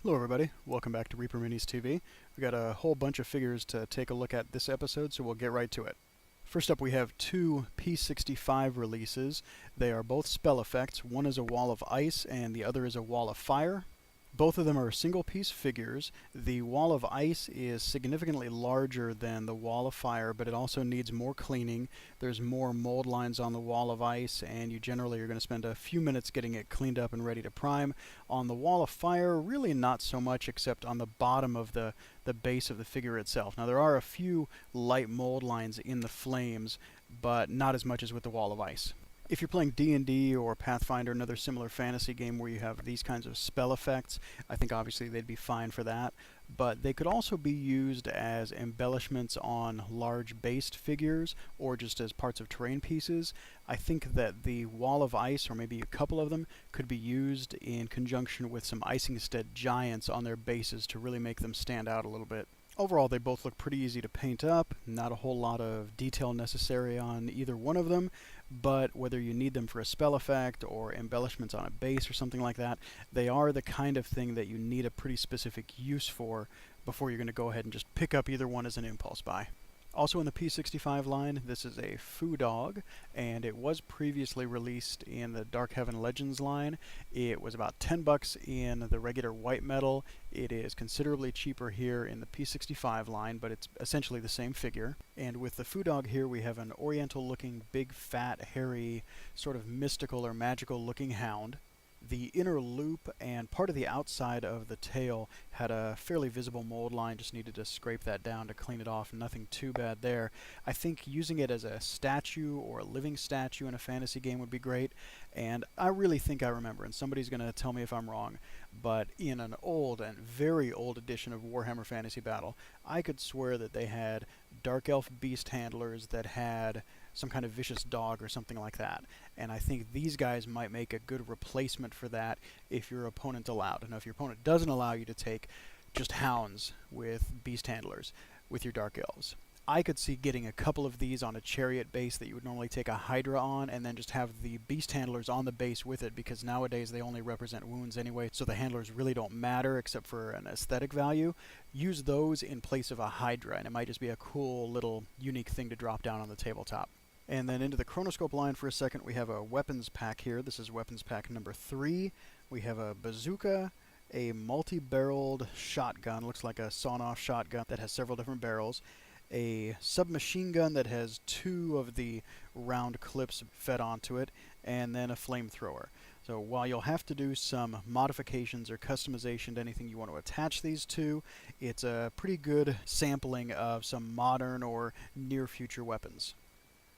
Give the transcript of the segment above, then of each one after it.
Hello everybody, welcome back to Reaper Minis TV. We got a whole bunch of figures to take a look at this episode, so we'll get right to it. First up we have two P65 releases. They are both spell effects. One is a wall of ice and the other is a wall of fire. Both of them are single piece figures. The wall of ice is significantly larger than the wall of fire, but it also needs more cleaning. There's more mold lines on the wall of ice, and you generally are going to spend a few minutes getting it cleaned up and ready to prime. On the wall of fire, really not so much, except on the bottom of the base of the figure itself. Now there are a few light mold lines in the flames, but not as much as with the wall of ice. If you're playing D&D or Pathfinder, another similar fantasy game where you have these kinds of spell effects, I think obviously they'd be fine for that. But they could also be used as embellishments on large based figures or just as parts of terrain pieces. I think that the wall of ice, or maybe a couple of them, could be used in conjunction with some Icingstead giants on their bases to really make them stand out a little bit. Overall, they both look pretty easy to paint up, not a whole lot of detail necessary on either one of them, but whether you need them for a spell effect or embellishments on a base or something like that, they are the kind of thing that you need a pretty specific use for before you're going to go ahead and just pick up either one as an impulse buy. Also in the P65 line, this is a Foo Dog, and it was previously released in the Dark Heaven Legends line. It was about $10 in the regular white metal. It is considerably cheaper here in the P65 line, but it's essentially the same figure. And with the Foo Dog here, we have an oriental-looking, big, fat, hairy, sort of mystical or magical-looking hound. The inner loop and part of the outside of the tail had a fairly visible mold line, just needed to scrape that down to clean it off, nothing too bad there. I think using it as a statue or a living statue in a fantasy game would be great, and I really think I remember, and somebody's going to tell me if I'm wrong, but in an old and very old edition of Warhammer Fantasy Battle, I could swear that they had Dark Elf beast handlers that had some kind of vicious dog or something like that. And I think these guys might make a good replacement for that if your opponent allowed. Now, if your opponent doesn't allow you to take just hounds with beast handlers with your Dark Elves, I could see getting a couple of these on a chariot base that you would normally take a Hydra on, and then just have the beast handlers on the base with it, because nowadays they only represent wounds anyway, so the handlers really don't matter except for an aesthetic value. Use those in place of a Hydra, and it might just be a cool little unique thing to drop down on the tabletop. And then into the Chronoscope line for a second, we have a weapons pack here. This is weapons pack number 3. We have a bazooka, a multi-barreled shotgun, looks like a sawn-off shotgun that has several different barrels, a submachine gun that has 2 of the round clips fed onto it, and then a flamethrower. So while you'll have to do some modifications or customization to anything you want to attach these to, it's a pretty good sampling of some modern or near-future weapons.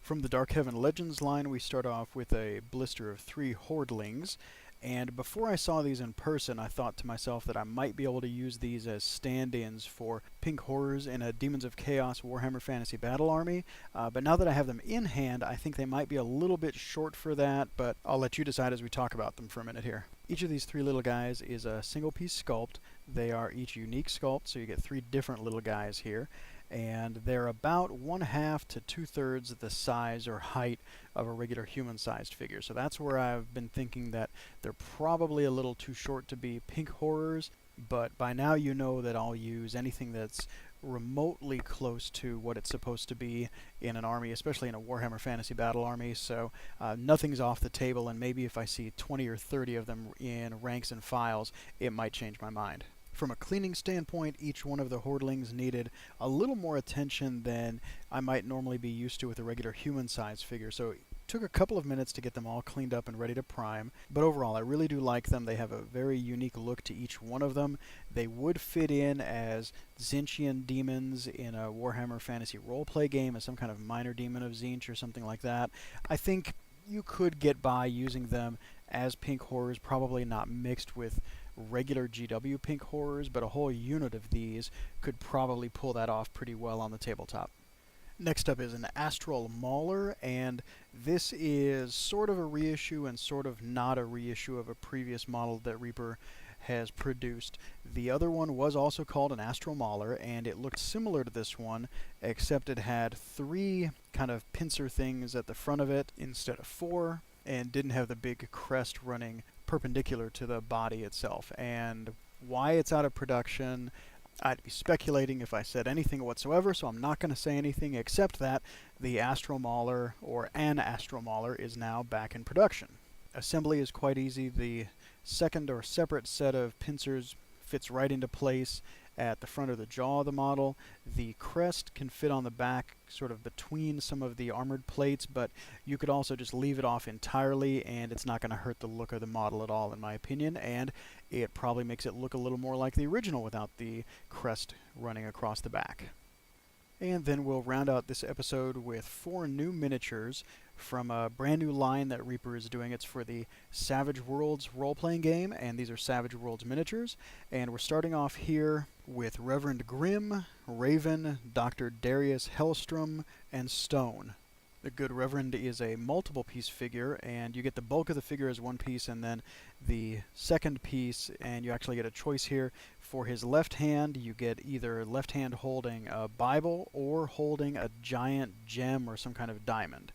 From the Dark Heaven Legends line, we start off with a blister of 3 Hordlings, and before I saw these in person, I thought to myself that I might be able to use these as stand-ins for pink horrors in a Demons of Chaos Warhammer Fantasy Battle Army, but now that I have them in hand, I think they might be a little bit short for that, but I'll let you decide as we talk about them for a minute here. Each of these 3 little guys is a single-piece sculpt. They are each unique sculpt, so you get 3 different little guys here, and they're about 1/2 to 2/3 the size or height of a regular human-sized figure. So that's where I've been thinking that they're probably a little too short to be pink horrors, but by now you know that I'll use anything that's remotely close to what it's supposed to be in an army, especially in a Warhammer Fantasy Battle Army, so nothing's off the table, and maybe if I see 20 or 30 of them in ranks and files, it might change my mind. From a cleaning standpoint, each one of the Hordlings needed a little more attention than I might normally be used to with a regular human-sized figure, so it took a couple of minutes to get them all cleaned up and ready to prime, but overall I really do like them. They have a very unique look to each one of them. They would fit in as Tzeentchian demons in a Warhammer Fantasy roleplay game, as some kind of minor demon of Tzeentch or something like that. I think you could get by using them as pink horrors, probably not mixed with regular GW pink horrors, but a whole unit of these could probably pull that off pretty well on the tabletop. Next up is an Astral Mauler, and this is sort of a reissue and sort of not a reissue of a previous model that Reaper has produced. The other one was also called an Astral Mauler, and it looked similar to this one, except it had 3 kind of pincer things at the front of it instead of 4, and didn't have the big crest running perpendicular to the body itself. And Why it's out of production, I'd be speculating if I said anything whatsoever, so I'm not going to say anything except that the Astral Mauler, or an Astral Mauler, is now back in production. Assembly is quite easy. The second or separate set of pincers fits right into place at the front of the jaw of the model. The crest can fit on the back, sort of between some of the armored plates, but you could also just leave it off entirely and it's not going to hurt the look of the model at all, in my opinion, and it probably makes it look a little more like the original without the crest running across the back. And then we'll round out this episode with 4 new miniatures from a brand new line that Reaper is doing. It's for the Savage Worlds role-playing game, and these are Savage Worlds miniatures. And we're starting off here with Revered Grimme, Raven, Dr. Darius Hellstromme, and Stone. The good Reverend is a multiple piece figure, and you get the bulk of the figure as one piece, and then the second piece, and you actually get a choice here. For his left hand, you get either left hand holding a Bible or holding a giant gem or some kind of diamond.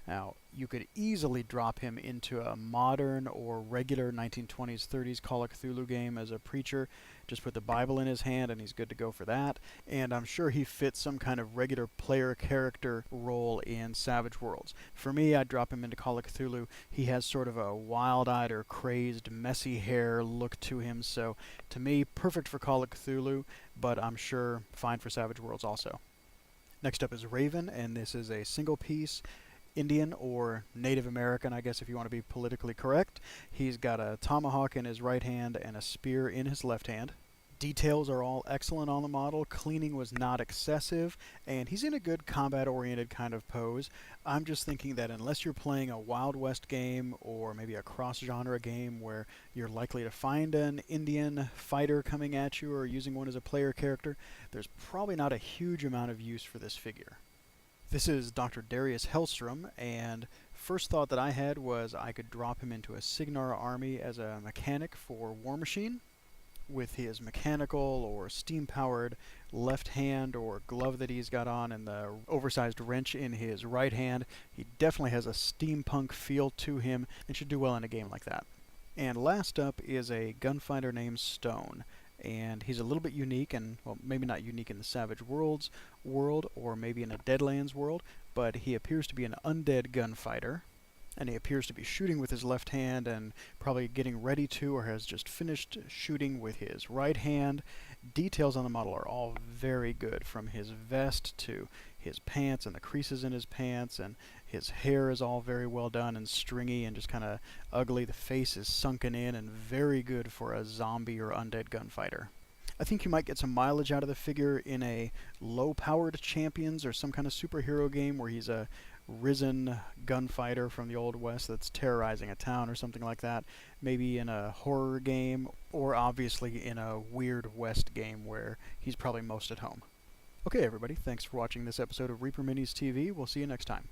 Now, you could easily drop him into a modern or regular 1920s, 30s Call of Cthulhu game as a preacher. Just put the Bible in his hand and he's good to go for that. And I'm sure he fits some kind of regular player character role in Savage Worlds. For me, I'd drop him into Call of Cthulhu. He has sort of a wild-eyed or crazed, messy hair look to him, so to me, perfect for Call of Cthulhu, but I'm sure fine for Savage Worlds also. Next up is Raven, and this is a single piece Indian or Native American, I guess if you want to be politically correct. He's got a tomahawk in his right hand and a spear in his left hand. Details are all excellent on the model. Cleaning was not excessive, and he's in a good combat-oriented kind of pose. I'm just thinking that unless you're playing a Wild West game or maybe a cross-genre game where you're likely to find an Indian fighter coming at you or using one as a player character, there's probably not a huge amount of use for this figure. This is Dr. Darius Hellstromme, and first thought that I had was I could drop him into a Signar army as a mechanic for War Machine. With his mechanical or steam-powered left hand or glove that he's got on and the oversized wrench in his right hand, he definitely has a steampunk feel to him and should do well in a game like that. And last up is a gunfighter named Stone. And he's a little bit unique, and well, maybe not unique in the Savage Worlds world, or maybe in a Deadlands world, but he appears to be an undead gunfighter, and he appears to be shooting with his left hand and probably getting ready to or has just finished shooting with his right hand. Details on the model are all very good, from his vest to his pants and the creases in his pants, and his hair is all very well done and stringy and just kind of ugly. The face is sunken in and very good for a zombie or undead gunfighter. I think you might get some mileage out of the figure in a low-powered Champions or some kind of superhero game where he's a risen gunfighter from the Old West that's terrorizing a town or something like that. Maybe in a horror game, or obviously in a Weird West game where he's probably most at home. Okay, everybody, thanks for watching this episode of Reaper Minis TV. We'll see you next time.